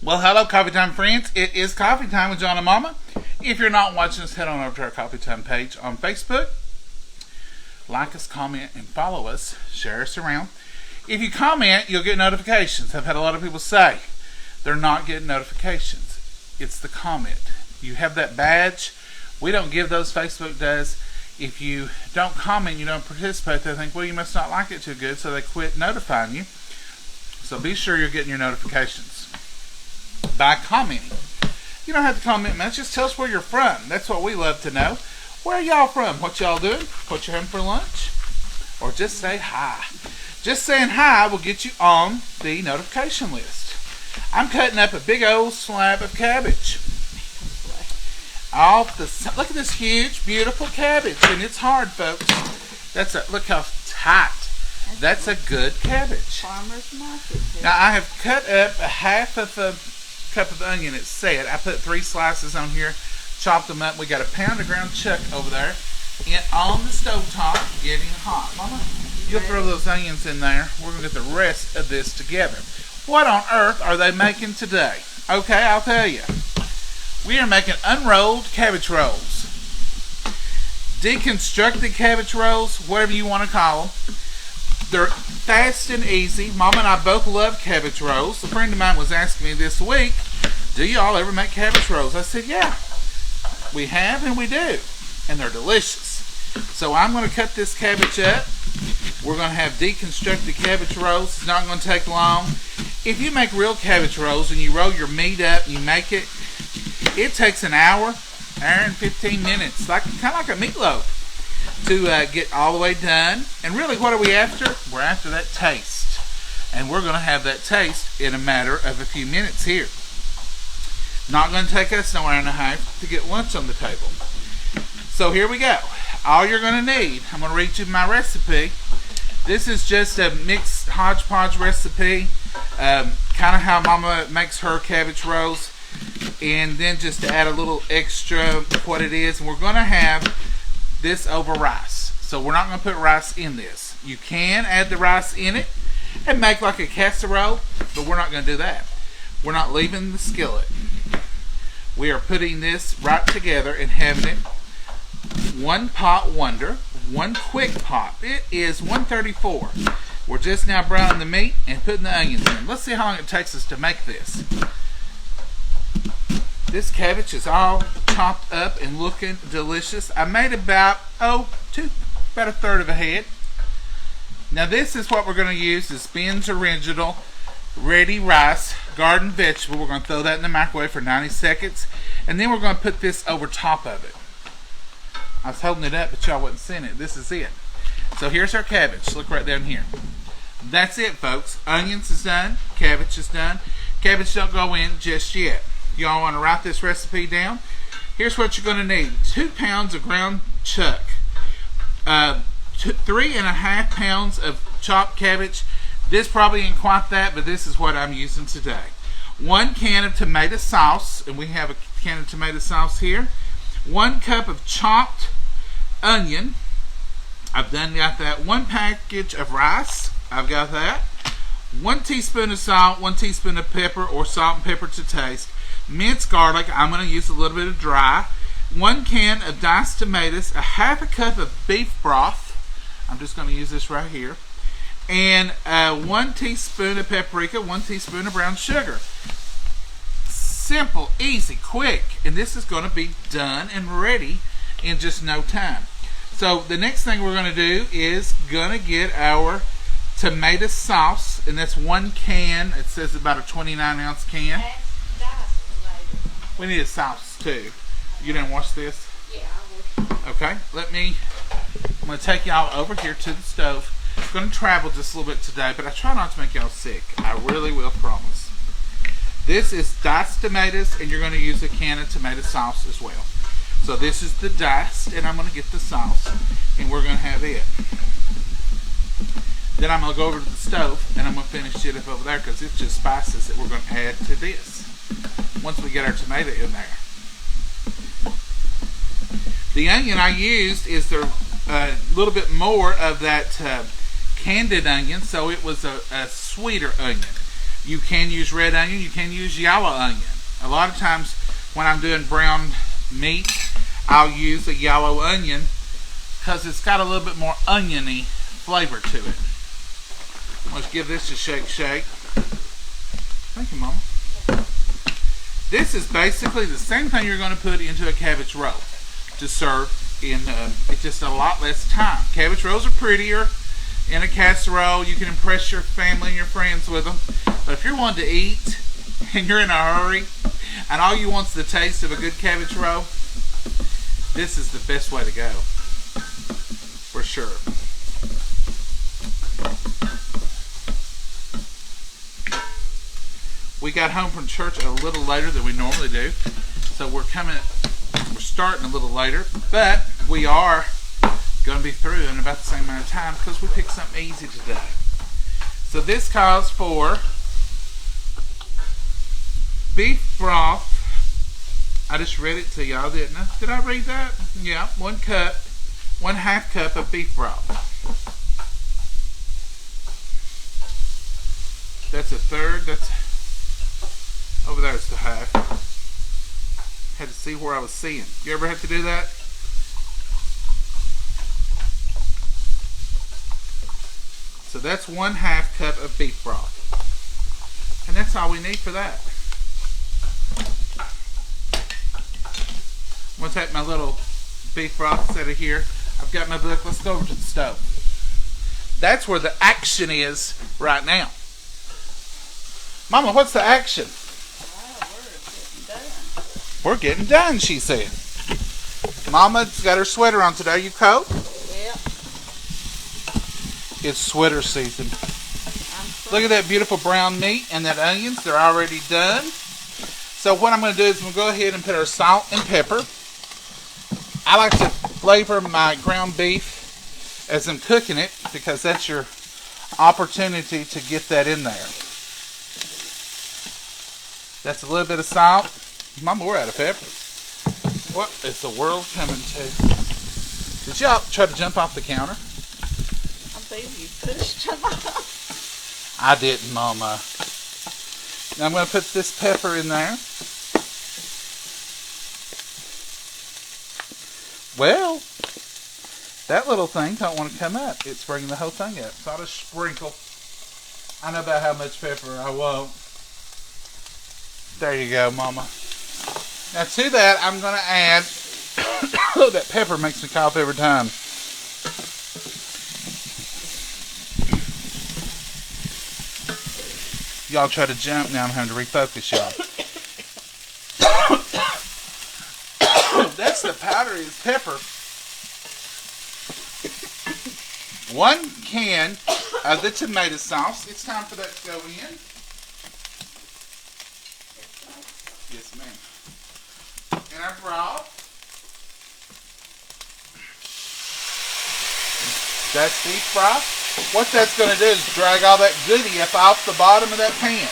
Well, hello, Coffee Time friends. It is Coffee Time with John and Momma. If you're not watching us, head on over to our Coffee Time page on Facebook. Like us, comment, and follow us. Share us around. If you comment, you'll get notifications. I've had a lot of people say they're not getting notifications. It's the comment. You have that badge. We don't give those. Facebook does. If you don't comment, you don't participate, they think, well, you must not like it too good, so they quit notifying you. So be sure you're getting your notifications by commenting. You don't have to comment much. Just tell us where you're from. That's what we love to know. Where are y'all from? What y'all doing? What you're having for lunch? Or just say hi. Just saying hi will get you on the notification list. I'm cutting up a big old slab of cabbage. Look at this huge, beautiful cabbage, and it's hard, folks. Look how tight. That's a good cabbage. Farmer's market. Now I have cut up a half of a cup of onion. It's said I put 3 slices on here, chopped them up. We got a pound of ground chuck over there, and on the stovetop, getting hot. Mama, you'll throw those onions in there. We're gonna get the rest of this together. What on earth are they making today? Okay, I'll tell you. We are making unrolled cabbage rolls. Deconstructed cabbage rolls, whatever you want to call them. They're fast and easy. Mama and I both love cabbage rolls. A friend of mine was asking me this week, do y'all ever make cabbage rolls? I said, yeah. We have and we do. And they're delicious. So I'm going to cut this cabbage up. We're going to have deconstructed cabbage rolls. It's not going to take long. If you make real cabbage rolls and you roll your meat up and you make it, it takes an hour and 15 minutes, kind of like a meatloaf, to get all the way done. And really, what are we after? We're after that taste. And we're going to have that taste in a matter of a few minutes here. Not going to take us an hour and a half to get lunch on the table. So here we go. All you're going to need, I'm going to read you my recipe. This is just a mixed hodgepodge recipe, kind of how Mama makes her cabbage rolls. And then just to add a little extra what it is, and we're going to have this over rice. So we're not going to put rice in this. You can add the rice in it and make like a casserole, but we're not going to do that. We're not leaving the skillet. We are putting this right together and having it one pot wonder, one quick pot. It is 134. We're just now browning the meat and putting the onions in. Let's see how long it takes us to make this. This cabbage is all chopped up and looking delicious. I made about a third of a head. Now this is what we're going to use, is Ben's Original Ready Rice Garden Vegetable. We're going to throw that in the microwave for 90 seconds. And then we're going to put this over top of it. I was holding it up, but y'all wasn't seeing it. This is it. So here's our cabbage. Look right down here. That's it, folks. Onions is done. Cabbage is done. Cabbage don't go in just yet. Y'all want to write this recipe down? Here's what you're going to need. 2 pounds of ground chuck. 3.5 pounds of chopped cabbage. This probably ain't quite that, but this is what I'm using today. 1 can of tomato sauce, and we have a can of tomato sauce here. 1 cup of chopped onion. I've got that. 1 package of rice. I've got that. 1 teaspoon of salt, 1 teaspoon of pepper, or salt and pepper to taste. Minced garlic. I'm going to use a little bit of dry. 1 can of diced tomatoes. A half a cup of beef broth. I'm just going to use this right here. And 1 teaspoon of paprika. 1 teaspoon of brown sugar. Simple, easy, quick. And this is going to be done and ready in just no time. So the next thing we're going to do is going to get our tomato sauce. And that's 1 can. It says about a 29-ounce can. We need a sauce too. You didn't wash this? Yeah, I would. Okay, I'm going to take y'all over here to the stove. I'm going to travel just a little bit today, but I try not to make y'all sick. I really will, promise. This is diced tomatoes, and you're going to use a can of tomato sauce as well. So this is the diced, and I'm going to get the sauce, and we're going to have it. Then I'm going to go over to the stove, and I'm going to finish it up over there, because it's just spices that we're going to add to this once we get our tomato in there. The onion I used is a little bit more of that candied onion, so it was a sweeter onion. You can use red onion. You can use yellow onion. A lot of times when I'm doing brown meat, I'll use a yellow onion because it's got a little bit more oniony flavor to it. Let's give this a shake. Thank you, Mama. This is basically the same thing you're going to put into a cabbage roll to serve in. It's just a lot less time. Cabbage rolls are prettier in a casserole. You can impress your family and your friends with them. But if you're wanting to eat and you're in a hurry and all you want is the taste of a good cabbage roll, this is the best way to go. For sure. We got home from church a little later than we normally do. So we're starting a little later, but we are going to be through in about the same amount of time because we picked something easy today. So this calls for beef broth. I just read it to y'all, didn't I? Did I read that? Yeah, 1/2 cup of beef broth. That's a third. That's over there. It's the half. Had to see where I was seeing. You ever have to do that? So that's 1/2 cup of beef broth. And that's all we need for that. I'm going to take my little beef broth set of here. I've got my book. Let's go over to the stove. That's where the action is right now. Mama, what's the action? We're getting done, she said. Mama's got her sweater on today. You cold? Yeah. It's sweater season. Look at that beautiful brown meat and that onions. They're already done. So what I'm going to do is I'm going to go ahead and put our salt and pepper. I like to flavor my ground beef as I'm cooking it because that's your opportunity to get that in there. That's a little bit of salt. Mama, we're out of pepper. What is the world coming to? Did y'all try to jump off the counter? I believe you pushed them off. I didn't, Mama. Now I'm going to put this pepper in there. Well, that little thing don't want to come up. It's bringing the whole thing up. So I'll just sprinkle. I know about how much pepper I won't. There you go, Mama. Now to that, I'm going to add, oh, that pepper makes me cough every time. Y'all try to jump, now I'm having to refocus y'all. That's the powdery pepper. 1 can of the tomato sauce. It's time for that to go in. Yes, ma'am. And our broth. That's beef broth. What that's going to do is drag all that goodie up off the bottom of that pan.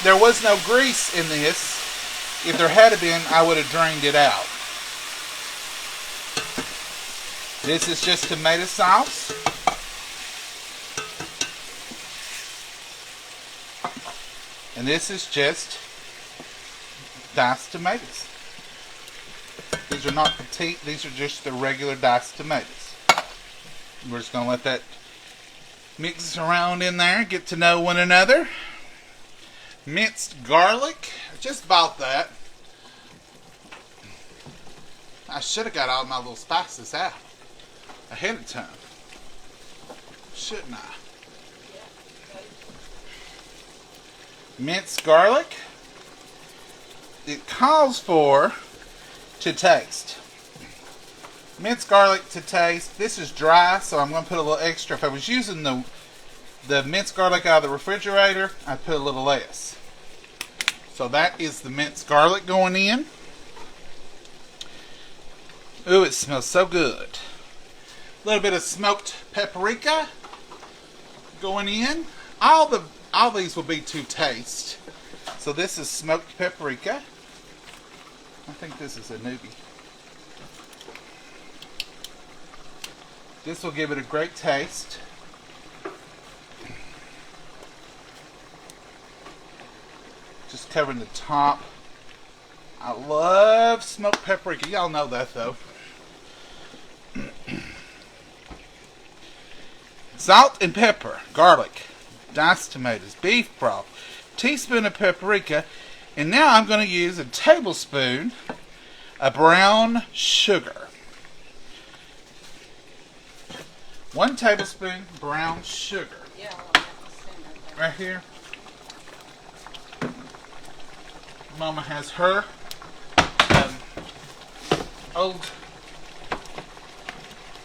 There was no grease in this. If there had been, I would have drained it out. This is just tomato sauce. And this is just diced tomatoes. These are not petite, these are just the regular diced tomatoes. We're just going to let that mix around in there, get to know one another. Minced garlic, I just bought that. I should have got all my little spices out ahead of time. Shouldn't I? Minced garlic. It calls for to taste. Minced garlic to taste. This is dry, so I'm going to put a little extra. If I was using the minced garlic out of the refrigerator, I'd put a little less. So that is the minced garlic going in. Ooh, it smells so good. A little bit of smoked paprika going in. All these will be to taste. So this is smoked paprika. I think this is a newbie. This will give it a great taste. Just covering the top. I love smoked paprika. Y'all know that though. Salt and pepper, garlic, diced tomatoes, beef broth, teaspoon of paprika, and now I'm going to use a tablespoon of brown sugar. 1 tablespoon brown sugar. Yeah, Right here. Mama has her old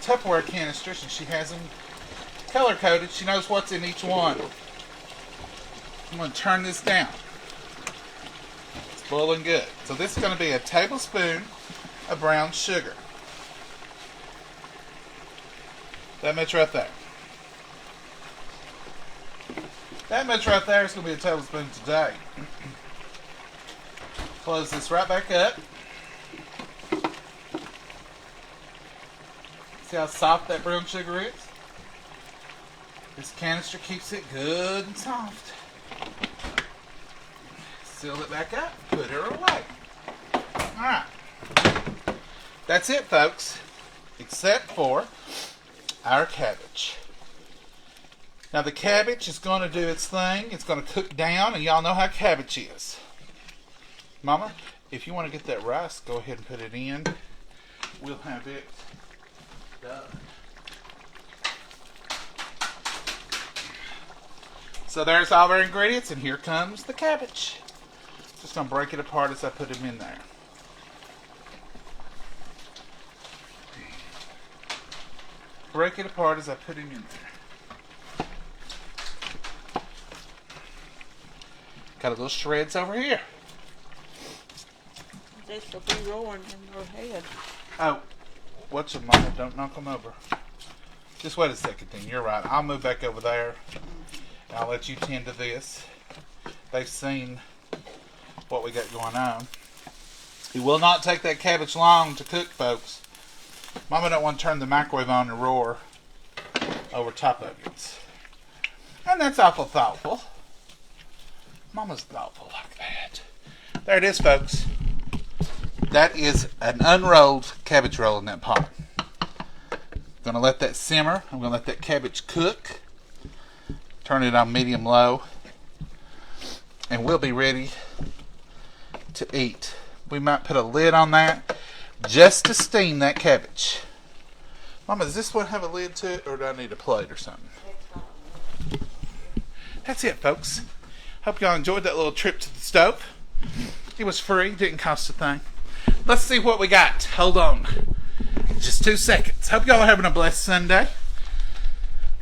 Tupperware canisters, and she has them color coded. She knows what's in each one. I'm going to turn this down. It's boiling good. So this is going to be a tablespoon of brown sugar. That much right there. That much right there is going to be a tablespoon today. Close this right back up. See how soft that brown sugar is? This canister keeps it good and soft. Seal it back up. Put her away. Alright. That's it, folks. Except for our cabbage. Now the cabbage is going to do its thing. It's going to cook down, and y'all know how cabbage is. Mama, if you want to get that rice, go ahead and put it in. We'll have it done. So there's all our ingredients, and here comes the cabbage. Just going to break it apart as I put them in there. Break it apart as I put them in there. Got a little shreds over here. This will be roaring in your head. Oh, watch them, Mama. Don't knock them over. Just wait a second, then. You're right. I'll move back over there. I'll let you tend to this. They've seen what we got going on. It will not take that cabbage long to cook, folks. Mama don't want to turn the microwave on and roar over top of it. And that's awful thoughtful. Mama's thoughtful like that. There it is, folks. That is an unrolled cabbage roll in that pot. Gonna let that simmer. I'm gonna let that cabbage cook. Turn it on medium-low, and we'll be ready to eat. We might put a lid on that just to steam that cabbage. Mama, does this one have a lid to it, or do I need a plate or something? That's it, folks. Hope y'all enjoyed that little trip to the stove. It was free, didn't cost a thing. Let's see what we got. Hold on. Just 2 seconds. Hope y'all are having a blessed Sunday.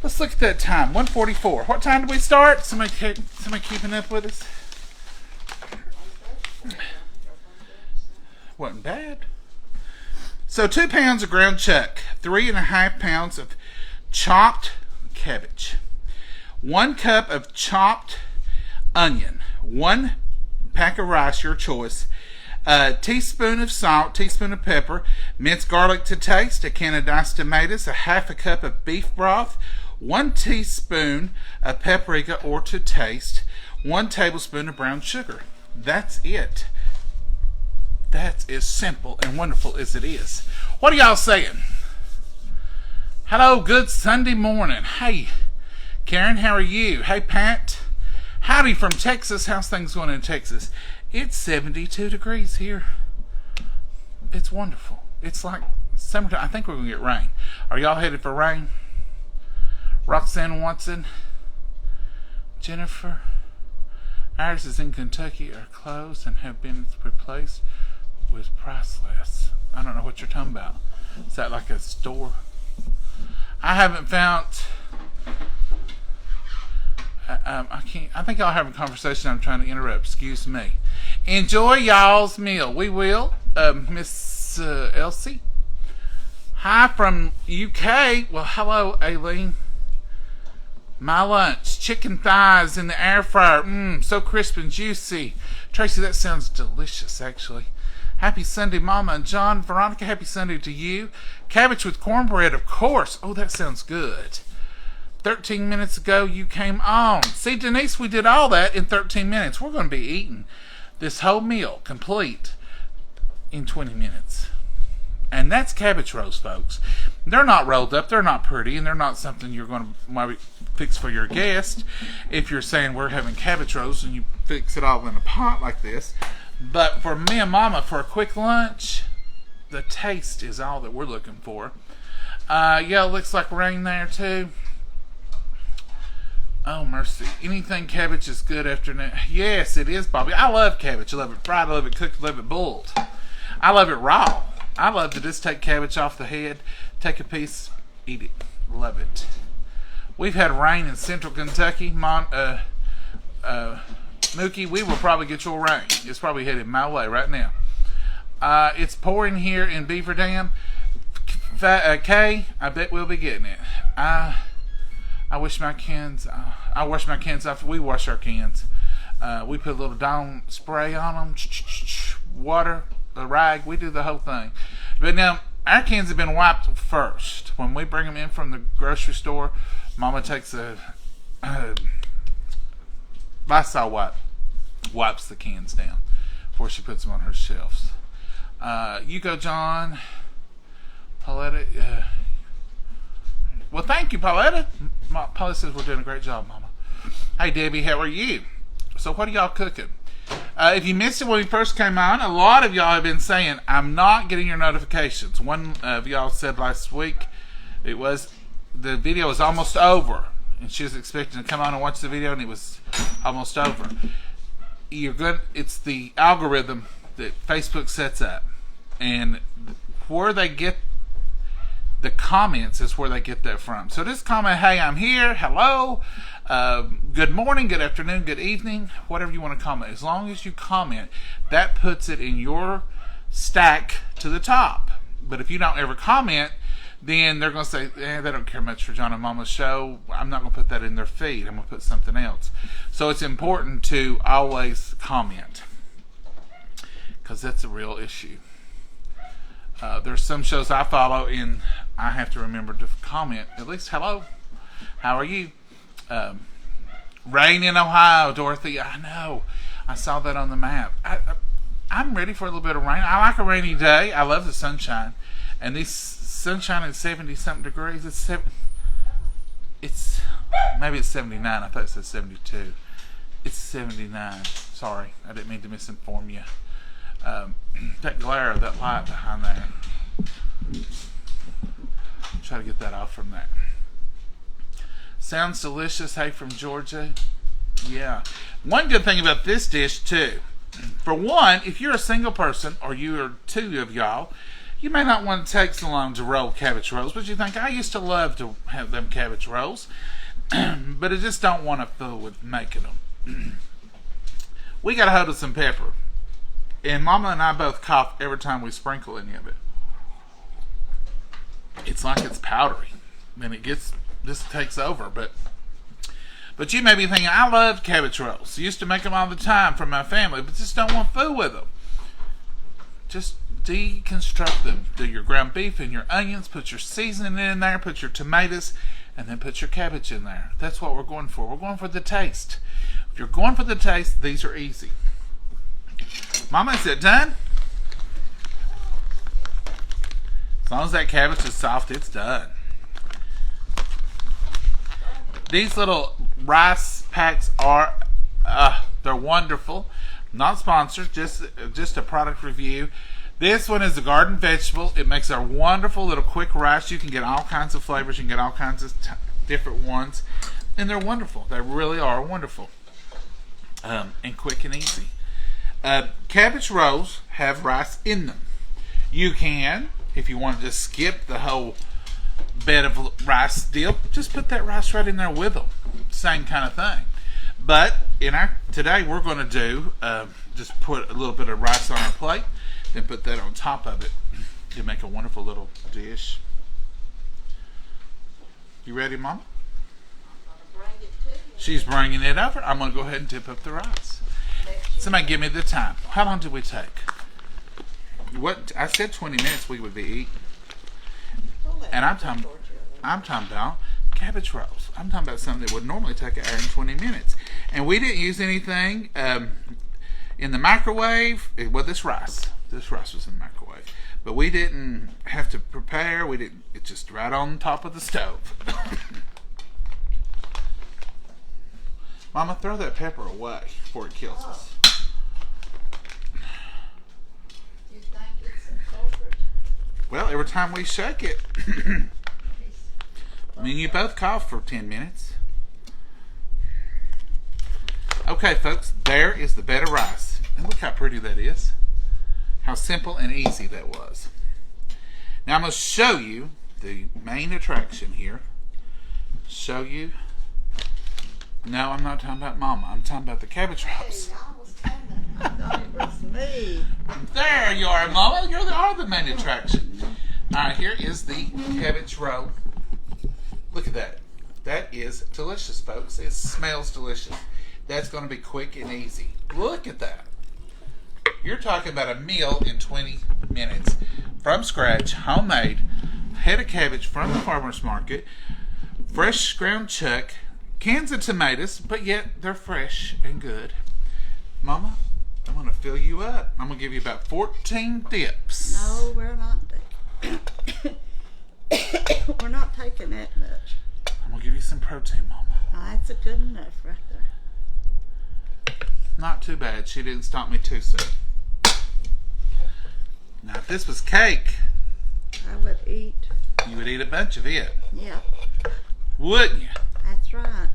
Let's look at that time. 1:44. What time did we start? Somebody keeping up with us? Wasn't bad. So 2 pounds of ground chuck, 3.5 pounds of chopped cabbage, 1 cup of chopped onion, 1 pack of rice, your choice, a teaspoon of salt, teaspoon of pepper, minced garlic to taste, a can of diced tomatoes, a half a cup of beef broth, 1 teaspoon of paprika or to taste, 1 tablespoon of brown sugar. That's it. That's as simple and wonderful as it is. What are y'all saying? Hello, good Sunday morning. Hey, Karen, how are you? Hey, Pat. Howdy from Texas. How's things going in Texas? It's 72 degrees here. It's wonderful. It's like summertime. I think we're going to get rain. Are y'all headed for rain? Roxanne Watson, Jennifer, ours is in Kentucky, are closed and have been replaced with Priceless. I don't know what you're talking about. Is that like a store? I haven't found. I can't. I think I'll have a conversation. I'm trying to interrupt. Excuse me. Enjoy y'all's meal. We will. Miss Elsie. Hi from UK. Well, hello, Aileen. My lunch, chicken thighs in the air fryer. So crisp and juicy. Tracy, that sounds delicious, actually. Happy Sunday, Mama and John. Veronica, happy Sunday to you. Cabbage with cornbread, of course. Oh, that sounds good. 13 minutes ago you came on. See, Denise, we did all that in 13 minutes. We're going to be eating this whole meal complete in 20 minutes. And that's cabbage rolls, folks. They're not rolled up, they're not pretty, and they're not something you're going to maybe fix for your guest. If you're saying we're having cabbage rolls and you fix it all in a pot like this. But for me and Mama, for a quick lunch, the taste is all that we're looking for. Yeah, looks like rain there too. Oh, mercy. Anything cabbage is good afternoon. Yes, it is, Bobby. I love cabbage. I love it fried. I love it cooked. I love it boiled. I love it raw. I love to just take cabbage off the head, take a piece, eat it. Love it. We've had rain in central Kentucky. Mookie, we will probably get your rain. It's probably headed my way right now. It's pouring here in Beaver Dam. Kay, I bet we'll be getting it. I wish my cans. I wash my cans after we wash our cans. We put a little Dawn spray on them, water, a rag. We do the whole thing. But now our cans have been wiped first. When we bring them in from the grocery store, Mama takes a Lysol wipe, wipes the cans down before she puts them on her shelves. You go, John. Pauletta. Well, thank you, Pauletta. Pauletta says we're doing a great job, Mama. Hey, Debbie, how are you? So what are y'all cooking? If you missed it when we first came on, a lot of y'all have been saying, I'm not getting your notifications. One of y'all said last week the video was almost over. And she was expecting to come on and watch the video, and it was almost over. You're good. It's the algorithm that Facebook sets up. And where they get the comments is where they get that from. So just comment, hey, I'm here, hello, good morning, good afternoon, good evening, whatever you want to comment. As long as you comment, that puts it in your stack to the top. But if you don't ever comment, then they're going to say, they don't care much for John and Momma's show. I'm not going to put that in their feed. I'm going to put something else. So it's important to always comment, because that's a real issue. There's some shows I follow, and I have to remember to comment at least hello, how are you? Rain in Ohio, Dorothy. I know, I saw that on the map. I'm ready for a little bit of rain. I like a rainy day. I love the sunshine, and this sunshine at 70 something degrees. It's maybe it's 79. I thought it said 72. It's 79. Sorry, I didn't mean to misinform you. That glare of that light behind there. Try to get that off from there. Sounds delicious. Hey, from Georgia. Yeah. One good thing about this dish too, for one, if you're a single person or you are two of y'all, you may not want to take so long to roll cabbage rolls, but you think, I used to love to have them cabbage rolls, but I just don't want to fool with making them. We got a hold of some pepper. And Mama and I both cough every time we sprinkle any of it. It's like it's powdery. And this takes over. But you may be thinking, I love cabbage rolls. I used to make them all the time for my family, but just don't want food with them. Just deconstruct them. Do your ground beef and your onions, put your seasoning in there, put your tomatoes, and then put your cabbage in there. That's what we're going for. We're going for the taste. If you're going for the taste, these are easy. Mama, is it done? As long as that cabbage is soft, it's done. These little rice packs are, they're wonderful. Not sponsored, just a product review. This one is a garden vegetable. It makes a wonderful little quick rice. You can get all kinds of flavors. You can get all kinds of different ones. And they're wonderful. They really are wonderful. And quick and easy. Cabbage rolls have rice in them. You can, if you want to just skip the whole bed of rice dip, just put that rice right in there with them. Same kind of thing. But today we're going to do just put a little bit of rice on our plate, then put that on top of it to make a wonderful little dish. You ready, Mom? She's bringing it over. I'm going to go ahead and dip up the rice. Somebody give me the time. How long did we take? What I said 20 minutes we would be eating. And I'm talking about cabbage rolls. I'm talking about something that would normally take an hour and 20 minutes. And we didn't use anything in the microwave. Well, this rice was in the microwave. But we didn't have to prepare. It's just right on top of the stove. Mama, throw that pepper away before it kills us. You think it's a culprit? Well, every time we shake it. I mean, you both cough for 10 minutes. Okay, folks, there is the bed of rice. And look how pretty that is. How simple and easy that was. Now I'm going to show you the main attraction here. Show you. No, I'm not talking about Mama. I'm talking about the cabbage rolls. Hey, I was telling I thought it was me. There you are, Mama. You are the main attraction. All right, here is the cabbage roll. Look at that. That is delicious, folks. It smells delicious. That's going to be quick and easy. Look at that. You're talking about a meal in 20 minutes. From scratch, homemade, head of cabbage from the farmer's market, fresh ground chuck, cans of tomatoes, but yet they're fresh and good. Mama, I'm going to fill you up. I'm going to give you about 14 dips. No, we're not. We're not taking that much. I'm going to give you some protein, Mama. That's a good enough right there. Not too bad. She didn't stop me too soon. Now, if this was cake, I would eat. you would eat a bunch of it. Yeah, Wouldn't you? that's right.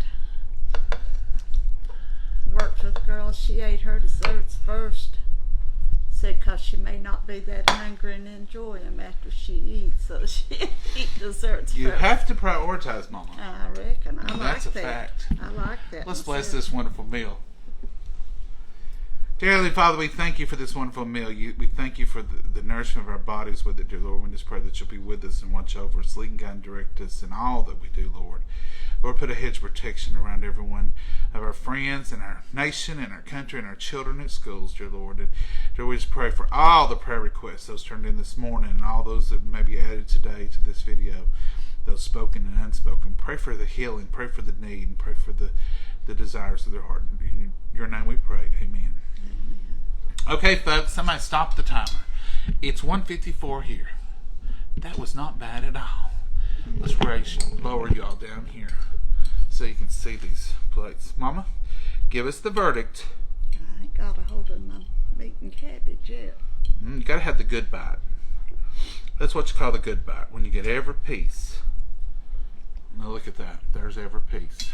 Worked with girls. She ate her desserts first. Said because she may not be that hungry and enjoy them after she eats, so she eat desserts You first. have to prioritize, Mama. I reckon. I And like that's a that. fact. I like that. Let's bless myself. this wonderful meal. Dear Heavenly Father, we thank you for this wonderful meal. We thank you for the nourishment of our bodies with it, dear Lord. We just pray that you'll be with us and watch over us, lead and guide and direct us in all that we do, Lord. Lord, put a hedge of protection around everyone of our friends and our nation and our country and our children at schools, dear Lord. And dear, we just pray for all the prayer requests, those turned in this morning, and all those that may be added today to this video, those spoken and unspoken. Pray for the healing, pray for the need, and pray for the desires of their heart. In your name we pray. Amen. Okay, folks, somebody stop the timer. It's 1:54 here. That was not bad at all. Let's lower you all down here so you can see these plates. Mama, give us the verdict. I ain't got a hold of my meat and cabbage yet. You gotta have the good bite. That's what you call the good bite, when you get every piece. Now look at that. There's every piece.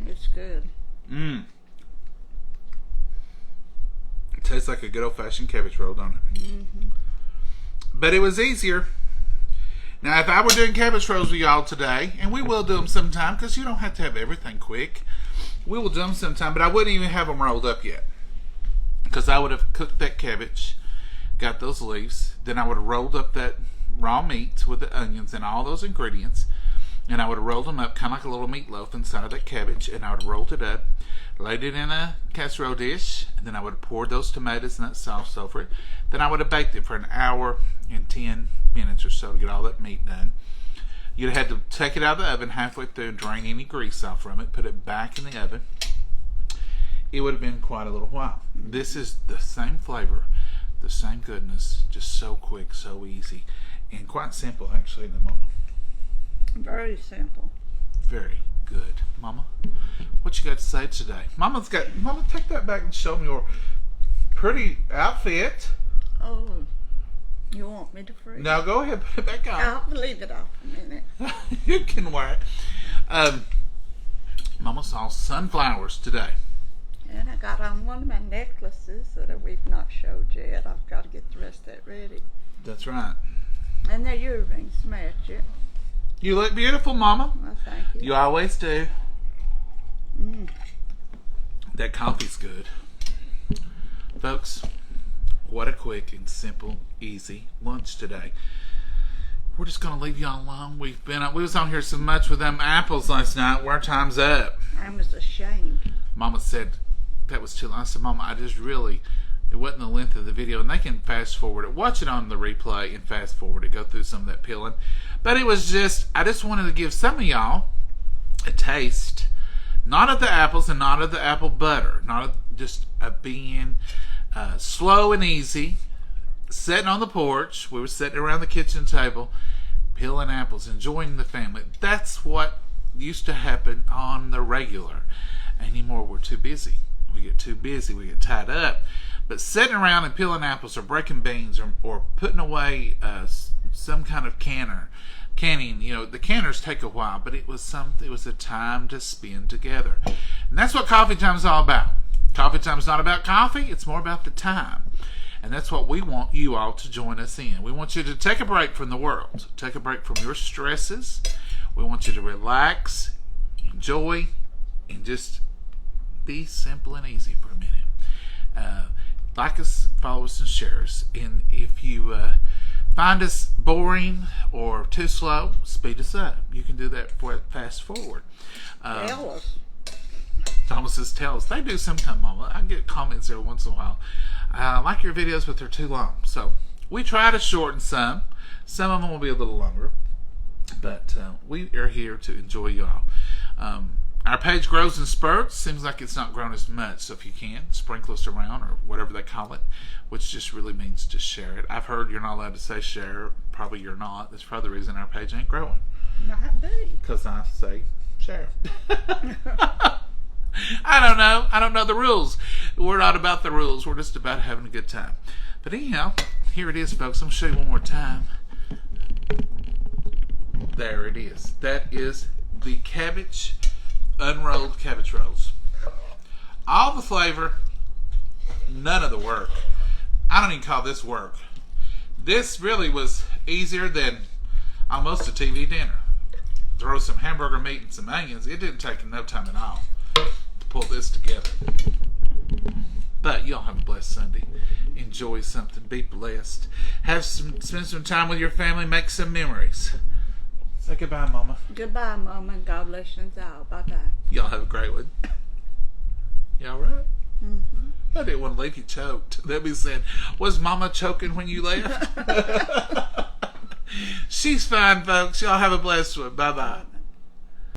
It's good. It tastes like a good old-fashioned cabbage roll, don't it? Mm-hmm. But it was easier. Now, if I were doing cabbage rolls with y'all today, and we will do them sometime, because you don't have to have everything quick. We will do them sometime, but I wouldn't even have them rolled up yet. Because I would have cooked that cabbage, got those leaves, then I would have rolled up that raw meat with the onions and all those ingredients, and I would have rolled them up kind of like a little meatloaf inside of that cabbage, and I would have rolled it up, laid it in a casserole dish, and then I would have poured those tomatoes and that sauce over it. Then I would have baked it for an hour and 10 minutes or so to get all that meat done. You'd have had to take it out of the oven halfway through and drain any grease off from it, put it back in the oven. It would have been quite a little while. This is the same flavor, the same goodness, just so quick, so easy, and quite simple actually, isn't it, Mama? Very simple. Very good. Mama, what you got to say today? Mama, take that back and show me your pretty outfit. Oh, you want me to freeze? Now go ahead, put it back on. I'll leave it off a minute. You can wear it. Mama saw sunflowers today. And I got on one of my necklaces that we've not showed yet. I've got to get the rest of that ready. That's right. And their earrings match it. You look beautiful, Mama. Well, thank you. You always do. Mm. That coffee's good. Folks, what a quick and simple, easy lunch today. We're just going to leave y'all alone. We was on here so much with them apples last night. Our time's up. I was ashamed. Mama said that was too long. I said, Mama, I just really It wasn't the length of the video, and they can fast forward it, watch it on the replay, and fast forward it, go through some of that peeling. But it was just, I just wanted to give some of y'all a taste, not of the apples and not of the apple butter, not of just a being slow and easy, sitting on the porch. We were sitting around the kitchen table, peeling apples, enjoying the family. That's what used to happen on the regular. Anymore, we're too busy. We get too busy. We get tied up. But sitting around and peeling apples or breaking beans or putting away some kind of canning, the canners take a while, but it was a time to spend together. And that's what coffee time is all about. Coffee time is not about coffee. It's more about the time. And that's what we want you all to join us in. We want you to take a break from the world. Take a break from your stresses. We want you to relax, enjoy, and just be simple and easy for a minute. Like us, follow us, and share us. And if you find us boring or too slow, speed us up. You can do that for fast forward. Tell us. Thomas says, tell us. They do sometime, Mama. I get comments every once in a while. I like your videos, but they're too long. So we try to shorten some. Some of them will be a little longer. But we are here to enjoy y'all. Our page grows in spurts. Seems like it's not grown as much. So if you can, sprinkle us around, or whatever they call it, which just really means to share it. I've heard you're not allowed to say share. Probably you're not. That's probably the reason our page ain't growing. Might be. Because I say share. I don't know. I don't know the rules. We're not about the rules. We're just about having a good time. But anyhow, here it is, folks. I'm going to show you one more time. There it is. That is the cabbage, unrolled cabbage rolls. All the flavor, none of the work. I don't even call this work. This really was easier than almost a TV dinner. Throw some hamburger meat and some onions. It didn't take no time at all to pull this together. But y'all have a blessed Sunday. Enjoy something. Be blessed. Spend some time with your family. Make some memories. Say goodbye, Mama. Goodbye, Mama, and God bless you all. Bye-bye. Y'all have a great one. Y'all right? Mm-hmm. I didn't want to leave you choked. They'll be saying, was Mama choking when you left? She's fine, folks. Y'all have a blessed one. Bye-bye.